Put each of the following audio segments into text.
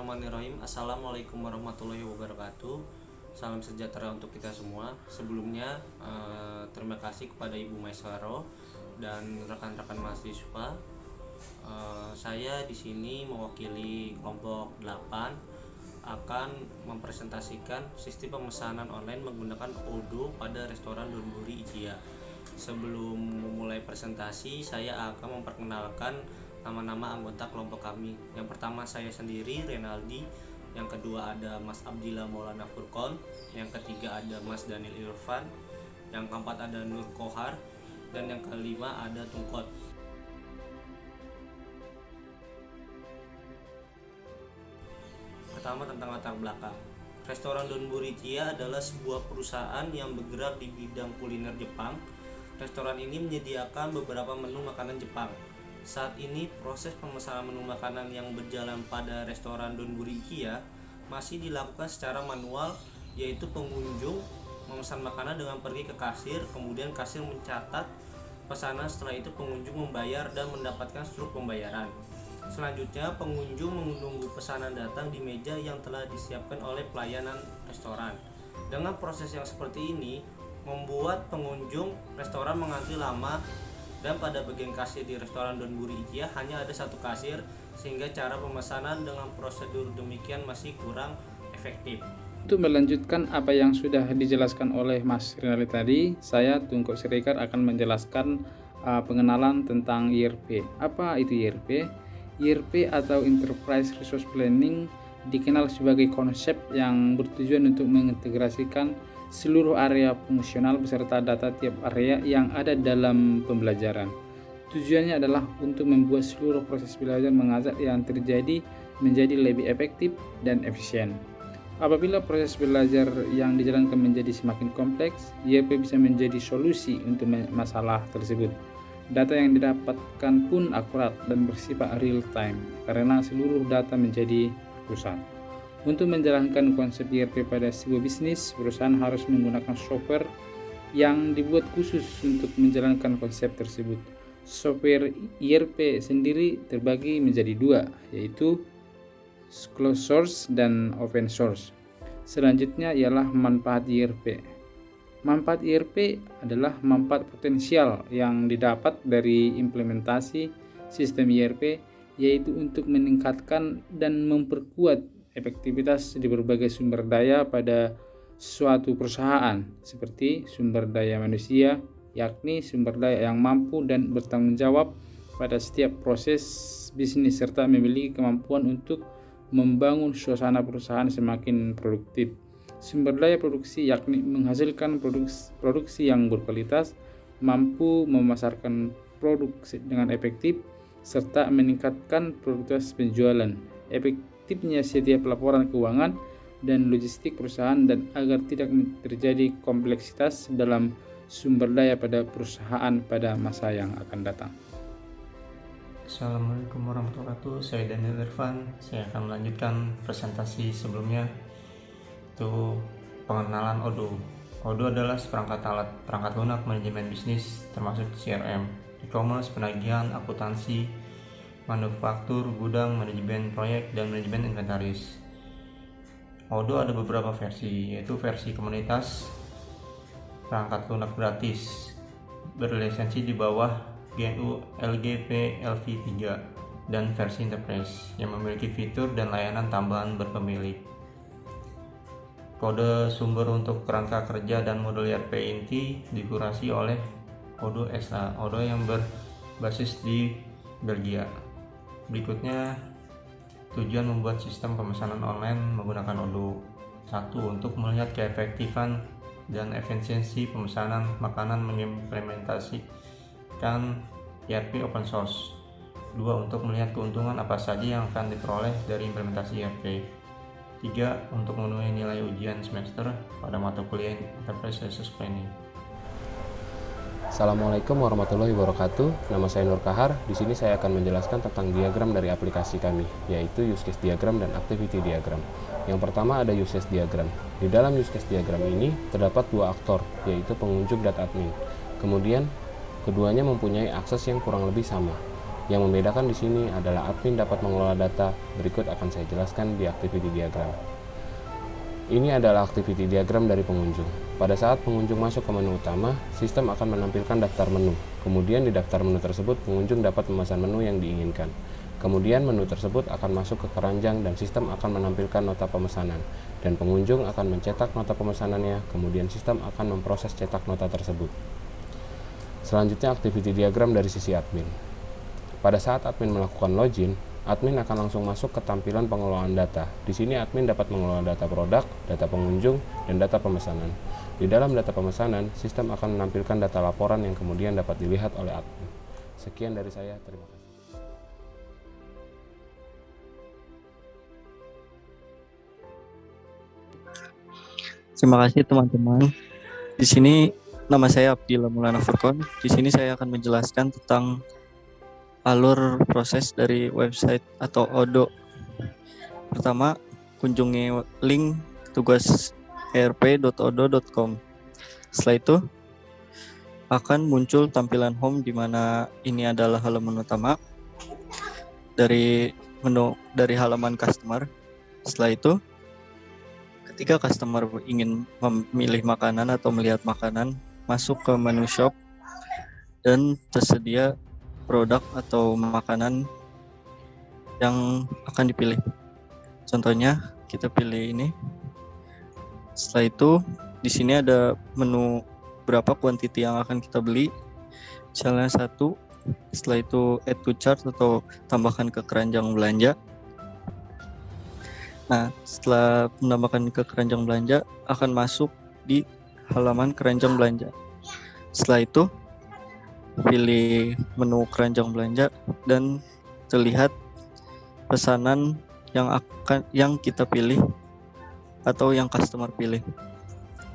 Bismillahirrahmanirrahim. Assalamualaikum warahmatullahi wabarakatuh. Salam sejahtera untuk kita semua. Sebelumnya terima kasih kepada Ibu Maisaro dan rekan-rekan mahasiswa. Saya di sini mewakili kelompok 8 akan mempresentasikan sistem pemesanan online menggunakan Odoo pada restoran Donburi Ijia. Sebelum memulai presentasi, saya akan memperkenalkan nama-nama anggota kelompok kami. Yang pertama saya sendiri, Renaldi. Yang kedua ada Mas Abdillah Maulana Furqon. Yang ketiga ada Mas Daniel Irfan. Yang keempat ada Nur Kohar. Dan yang kelima ada Tungkot. Pertama tentang latar belakang. Restoran Donburi Ijia adalah sebuah perusahaan yang bergerak di bidang kuliner Jepang. Restoran ini menyediakan beberapa menu makanan Jepang. Saat ini proses pemesanan menu makanan yang berjalan pada restoran Donburi Ijia masih dilakukan secara manual, yaitu pengunjung memesan makanan dengan pergi ke kasir, kemudian kasir mencatat pesanan, setelah itu pengunjung membayar dan mendapatkan struk pembayaran. Selanjutnya pengunjung menunggu pesanan datang di meja yang telah disiapkan oleh pelayanan restoran. Dengan proses yang seperti ini membuat pengunjung restoran mengantri lama, dan pada bagian kasir di restoran Donburi Ijia hanya ada satu kasir, sehingga cara pemesanan dengan prosedur demikian masih kurang efektif. Untuk melanjutkan apa yang sudah dijelaskan oleh Mas Rinaldi tadi, saya Tungkok Siregar akan menjelaskan pengenalan tentang IRP. Apa itu IRP? IRP atau Enterprise Resource Planning dikenal sebagai konsep yang bertujuan untuk mengintegrasikan seluruh area fungsional beserta data tiap area yang ada dalam pembelajaran. Tujuannya adalah untuk membuat seluruh proses belajar mengajar yang terjadi menjadi lebih efektif dan efisien. Apabila proses belajar yang dijalankan menjadi semakin kompleks, IRP bisa menjadi solusi untuk masalah tersebut. Data yang didapatkan pun akurat dan bersifat real time karena seluruh data menjadi pusat. Untuk menjalankan konsep IRP pada sebuah bisnis, perusahaan harus menggunakan software yang dibuat khusus untuk menjalankan konsep tersebut. Software IRP sendiri terbagi menjadi dua, yaitu closed source dan open source. Selanjutnya ialah manfaat IRP. Manfaat IRP adalah manfaat potensial yang didapat dari implementasi sistem IRP, yaitu untuk meningkatkan dan memperkuat efektivitas di berbagai sumber daya pada suatu perusahaan, seperti sumber daya manusia, yakni sumber daya yang mampu dan bertanggung jawab pada setiap proses bisnis serta memiliki kemampuan untuk membangun suasana perusahaan semakin produktif. Sumber daya produksi yakni menghasilkan produksi yang berkualitas, mampu memasarkan produk dengan efektif, serta meningkatkan produktivitas penjualan. Efektifnya setiap laporan keuangan dan logistik perusahaan dan agar tidak terjadi kompleksitas dalam sumber daya pada perusahaan pada masa yang akan datang. Assalamualaikum warahmatullahi wabarakatuh. Saya Daniel Irfan. Saya akan melanjutkan presentasi sebelumnya, itu pengenalan Odoo. Odoo adalah perangkat lunak manajemen bisnis termasuk CRM, e-commerce, penagihan, akuntansi, manufaktur, gudang, manajemen proyek, dan manajemen inventaris. Odoo ada beberapa versi, yaitu versi komunitas, perangkat lunak gratis, berlisensi di bawah GNU LGP LV3, dan versi enterprise yang memiliki fitur dan layanan tambahan berpemilik. Kode sumber untuk kerangka kerja dan modul IRP inti dikurasi oleh Odoo SA, Odoo yang berbasis di Belgia. Berikutnya, tujuan membuat sistem pemesanan online menggunakan Odoo. 1. Untuk melihat keefektifan dan efisiensi pemesanan makanan mengimplementasikan IRP open source. 2. Untuk melihat keuntungan apa saja yang akan diperoleh dari implementasi IRP. 3. Untuk memenuhi nilai ujian semester pada mata kuliah Enterprise Resource Planning. Assalamualaikum warahmatullahi wabarakatuh. Nama saya Nur Kohar. Di sini saya akan menjelaskan tentang diagram dari aplikasi kami, yaitu use case diagram dan activity diagram. Yang pertama ada use case diagram. Di dalam use case diagram ini terdapat dua aktor, yaitu pengunjung dan admin. Kemudian keduanya mempunyai akses yang kurang lebih sama. Yang membedakan di sini adalah admin dapat mengelola data. Berikut akan saya jelaskan di activity diagram. Ini adalah activity diagram dari pengunjung. Pada saat pengunjung masuk ke menu utama, sistem akan menampilkan daftar menu. Kemudian di daftar menu tersebut, pengunjung dapat memesan menu yang diinginkan. Kemudian menu tersebut akan masuk ke keranjang dan sistem akan menampilkan nota pemesanan. Dan pengunjung akan mencetak nota pemesanannya, kemudian sistem akan memproses cetak nota tersebut. Selanjutnya activity diagram dari sisi admin. Pada saat admin melakukan login, admin akan langsung masuk ke tampilan pengelolaan data. Di sini admin dapat mengelola data produk, data pengunjung, dan data pemesanan. Di dalam data pemesanan, sistem akan menampilkan data laporan yang kemudian dapat dilihat oleh admin. Sekian dari saya, terima kasih. Terima kasih teman-teman. Di sini nama saya Abdillah Maulana Furqon. Di sini saya akan menjelaskan tentang alur proses dari website atau Odoo. Pertama, kunjungi link tugas erp.odoo.com. Setelah itu akan muncul tampilan home di mana ini adalah halaman utama dari halaman customer. Setelah itu ketika customer ingin memilih makanan atau melihat makanan, masuk ke menu shop dan tersedia produk atau makanan yang akan dipilih. Contohnya kita pilih ini. Setelah itu di sini ada menu berapa quantity yang akan kita beli. Misalnya 1. Setelah itu add to cart atau tambahkan ke keranjang belanja. Nah, setelah menambahkan ke keranjang belanja akan masuk di halaman keranjang belanja. Setelah itu pilih menu keranjang belanja dan terlihat pesanan yang kita pilih atau yang customer pilih.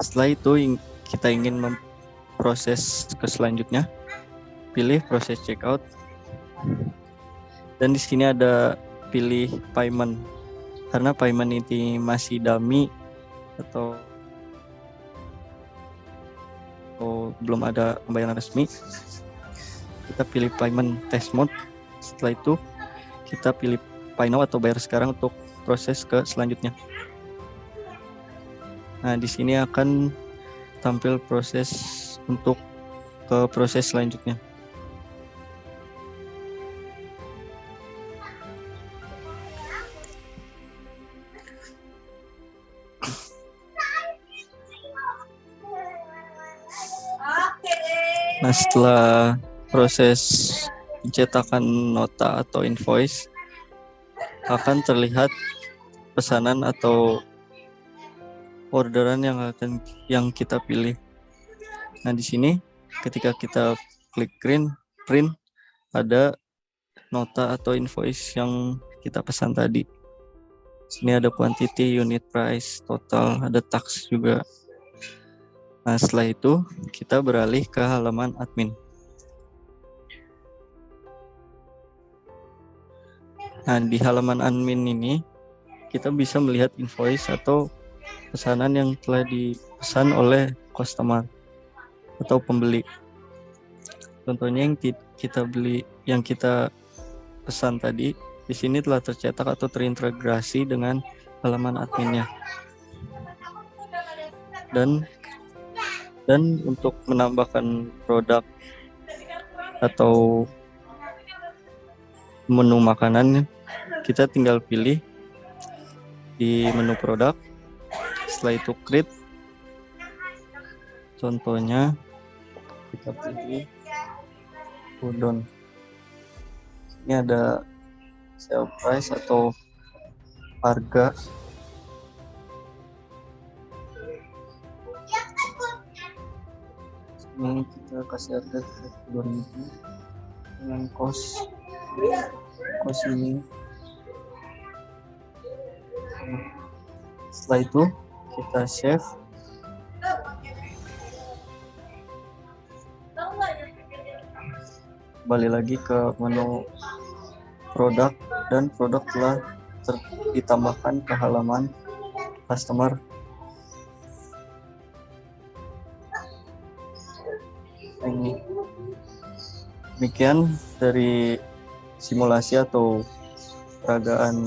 Setelah itu kita ingin memproses ke selanjutnya, pilih proses checkout. Dan di sini ada pilih payment. Karena payment ini masih dummy atau belum ada pembayaran resmi, kita pilih payment test mode. Setelah itu kita pilih pay now atau bayar sekarang untuk proses ke selanjutnya. Nah, di sini akan tampil proses untuk ke proses selanjutnya. Nah, setelah proses pencetakan nota atau invoice, akan terlihat pesanan atau orderan yang kita pilih. Nah, di sini ketika kita klik print ada nota atau invoice yang kita pesan tadi. Sini ada quantity, unit price, total, ada tax juga. Nah, setelah itu kita beralih ke halaman admin. Nah, di halaman admin ini kita bisa melihat invoice atau pesanan yang telah dipesan oleh customer atau pembeli. Contohnya yang kita pesan tadi di sini telah tercetak atau terintegrasi dengan halaman adminnya. Dan untuk menambahkan produk atau menu makanan, kita tinggal pilih di menu produk. Setelah itu create. Contohnya kita pilih udon. Ini ada sale price atau harga. Ini kita kasih harga 2.000 dengan kos ini. Setelah itu kita save. Kembali lagi ke menu produk dan produk telah ditambahkan ke halaman customer. Ini demikian dari simulasi atau peragaan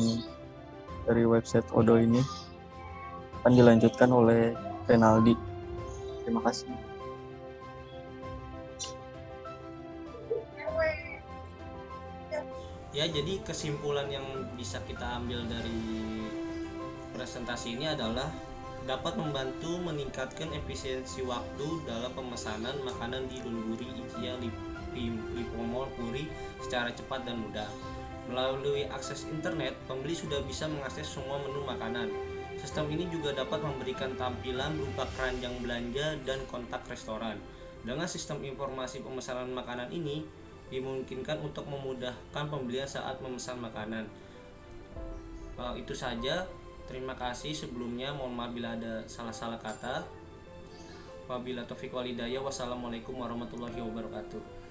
dari website Odo ini akan dilanjutkan oleh Renaldi. Terima kasih. Ya, jadi kesimpulan yang bisa kita ambil dari presentasi ini adalah dapat membantu meningkatkan efisiensi waktu dalam pemesanan makanan di Donburi, IKEA, Lipomol, Puri secara cepat dan mudah. Melalui akses internet, pembeli sudah bisa mengakses semua menu makanan. Sistem ini juga dapat memberikan tampilan berupa keranjang belanja dan kontak restoran. Dengan sistem informasi pemesanan makanan ini, dimungkinkan untuk memudahkan pembelian saat memesan makanan. Itu saja. Terima kasih sebelumnya. Mohon maaf bila ada salah-salah kata. Wabillahi taufiq wal hidayah. Wassalamualaikum warahmatullahi wabarakatuh.